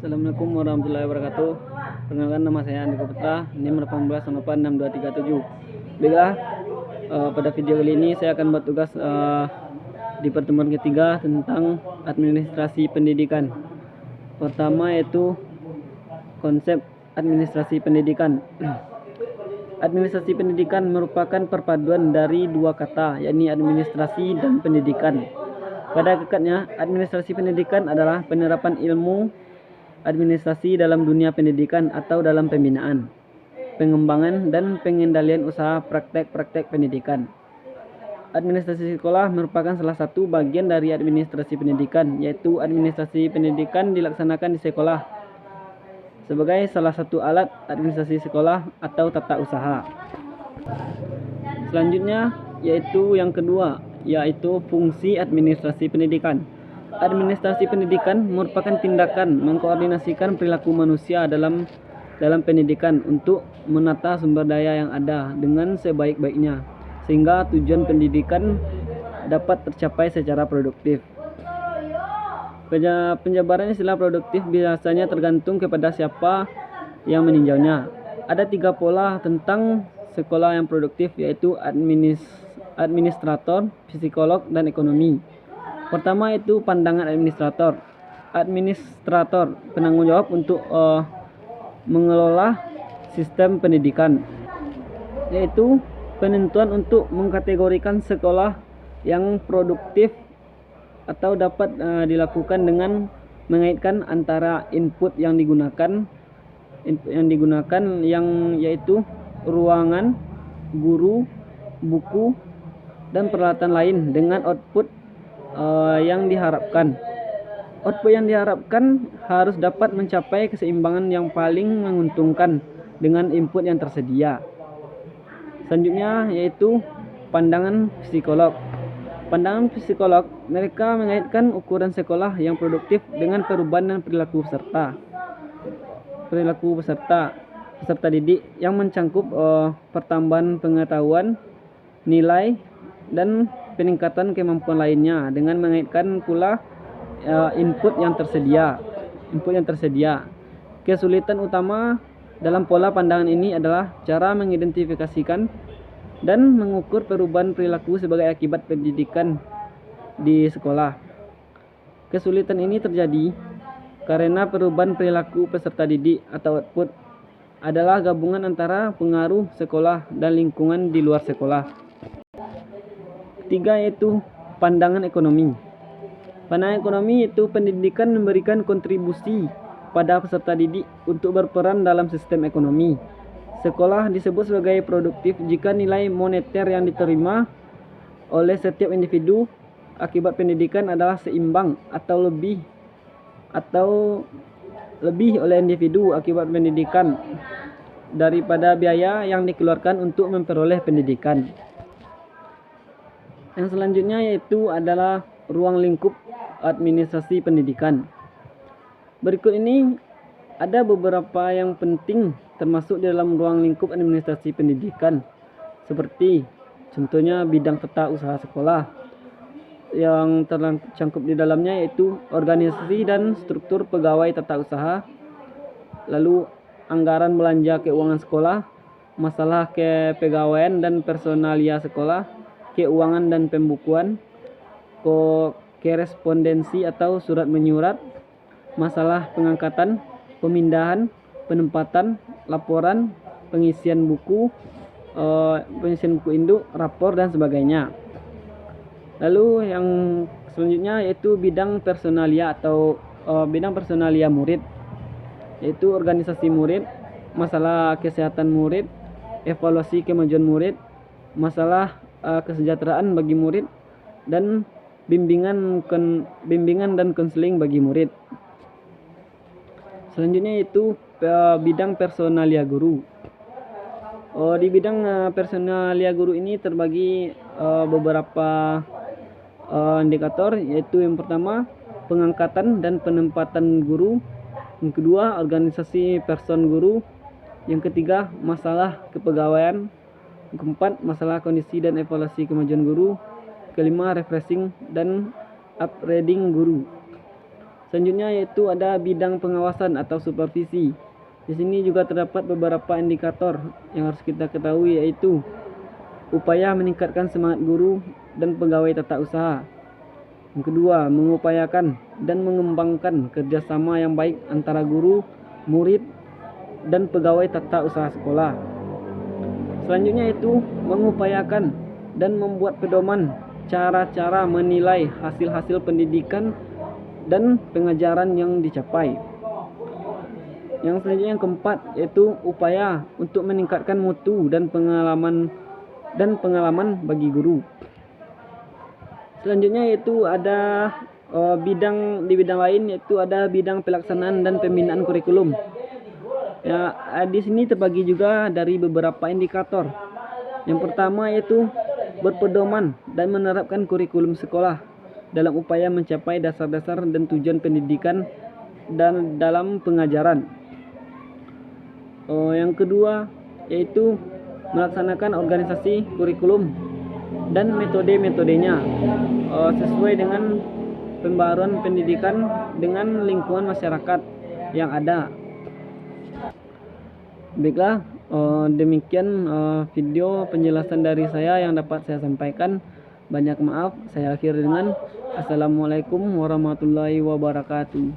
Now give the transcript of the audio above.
Assalamualaikum warahmatullahi wabarakatuh. Perkenalkan, nama saya Andika Putra, NIM 18086237. Baiklah, pada video kali ini saya akan buat tugas di pertemuan ketiga tentang administrasi pendidikan. Pertama yaitu konsep administrasi pendidikan. Administrasi pendidikan merupakan perpaduan dari dua kata, yakni administrasi dan pendidikan. Pada hakikatnya, administrasi pendidikan adalah penerapan ilmu administrasi dalam dunia pendidikan atau dalam pembinaan, pengembangan, dan pengendalian usaha praktek-praktek pendidikan. Administrasi sekolah merupakan salah satu bagian dari administrasi pendidikan, yaitu administrasi pendidikan dilaksanakan di sekolah sebagai salah satu alat administrasi sekolah atau tata usaha. Selanjutnya yaitu yang kedua, yaitu fungsi administrasi pendidikan. Administrasi pendidikan merupakan tindakan mengkoordinasikan perilaku manusia dalam pendidikan untuk menata sumber daya yang ada dengan sebaik-baiknya, sehingga tujuan pendidikan dapat tercapai secara produktif. Penjabaran istilah produktif biasanya tergantung kepada siapa yang meninjaunya. Ada 3 pola tentang sekolah yang produktif, yaitu administrator, psikolog, dan ekonomi. Pertama itu pandangan administrator. Administrator penanggung jawab untuk mengelola sistem pendidikan, yaitu penentuan untuk mengkategorikan sekolah yang produktif atau dapat dilakukan dengan mengaitkan antara input yang digunakan yang yaitu ruangan, guru, buku, dan peralatan lain dengan output yang diharapkan. Output yang diharapkan harus dapat mencapai keseimbangan yang paling menguntungkan dengan input yang tersedia. Selanjutnya yaitu pandangan psikolog. Pandangan psikolog, mereka mengaitkan ukuran sekolah yang produktif dengan perubahan dan perilaku peserta didik yang mencangkup pertambahan pengetahuan, nilai, dan peningkatan kemampuan lainnya dengan mengaitkan pula input yang tersedia. Kesulitan utama dalam pola pandangan ini adalah cara mengidentifikasikan dan mengukur perubahan perilaku sebagai akibat pendidikan di sekolah. Kesulitan ini terjadi karena perubahan perilaku peserta didik atau output adalah gabungan antara pengaruh sekolah dan lingkungan di luar sekolah. Ketiga yaitu pandangan ekonomi. Pandangan ekonomi yaitu pendidikan memberikan kontribusi pada peserta didik untuk berperan dalam sistem ekonomi. Sekolah disebut sebagai produktif jika nilai moneter yang diterima oleh setiap individu akibat pendidikan adalah seimbang atau lebih oleh individu akibat pendidikan daripada biaya yang dikeluarkan untuk memperoleh pendidikan. Yang selanjutnya yaitu adalah ruang lingkup administrasi pendidikan. Berikut ini ada beberapa yang penting termasuk di dalam ruang lingkup administrasi pendidikan, seperti contohnya bidang tata usaha sekolah. Yang tercangkup di dalamnya yaitu organisasi dan struktur pegawai tata usaha, lalu anggaran belanja keuangan sekolah, masalah kepegawaian dan personalia sekolah, keuangan dan pembukuan, korespondensi atau surat menyurat, masalah pengangkatan, pemindahan, penempatan, laporan, pengisian buku induk, rapor, dan sebagainya. Lalu yang selanjutnya yaitu bidang personalia atau bidang personalia murid, yaitu organisasi murid, masalah kesehatan murid, evaluasi kemajuan murid, masalah kesejahteraan bagi murid, dan bimbingan dan konseling bagi murid. Selanjutnya yaitu bidang personalia guru. Di bidang personalia guru ini terbagi beberapa indikator, yaitu yang pertama pengangkatan dan penempatan guru, yang kedua organisasi person guru, yang ketiga masalah kepegawaian, keempat masalah kondisi dan evaluasi kemajuan guru, kelima refreshing dan upgrading guru. Selanjutnya yaitu ada bidang pengawasan atau supervisi. Di sini juga terdapat beberapa indikator yang harus kita ketahui, yaitu upaya meningkatkan semangat guru dan pegawai tata usaha. Yang kedua, mengupayakan dan mengembangkan kerjasama yang baik antara guru, murid, dan pegawai tata usaha sekolah. Selanjutnya itu mengupayakan dan membuat pedoman cara-cara menilai hasil-hasil pendidikan dan pengajaran yang dicapai. Yang selanjutnya yang keempat yaitu upaya untuk meningkatkan mutu dan pengalaman bagi guru. Selanjutnya yaitu ada bidang lain, yaitu ada bidang pelaksanaan dan pembinaan kurikulum. Ya, di sini terbagi juga dari beberapa indikator. Yang pertama yaitu berpedoman dan menerapkan kurikulum sekolah dalam upaya mencapai dasar-dasar dan tujuan pendidikan dan dalam pengajaran. Yang kedua yaitu melaksanakan organisasi kurikulum dan metode-metodenya sesuai dengan pembaruan pendidikan dengan lingkungan masyarakat yang ada. Baiklah, demikian video penjelasan dari saya yang dapat saya sampaikan. Banyak maaf, saya akhiri dengan Assalamualaikum warahmatullahi wabarakatuh.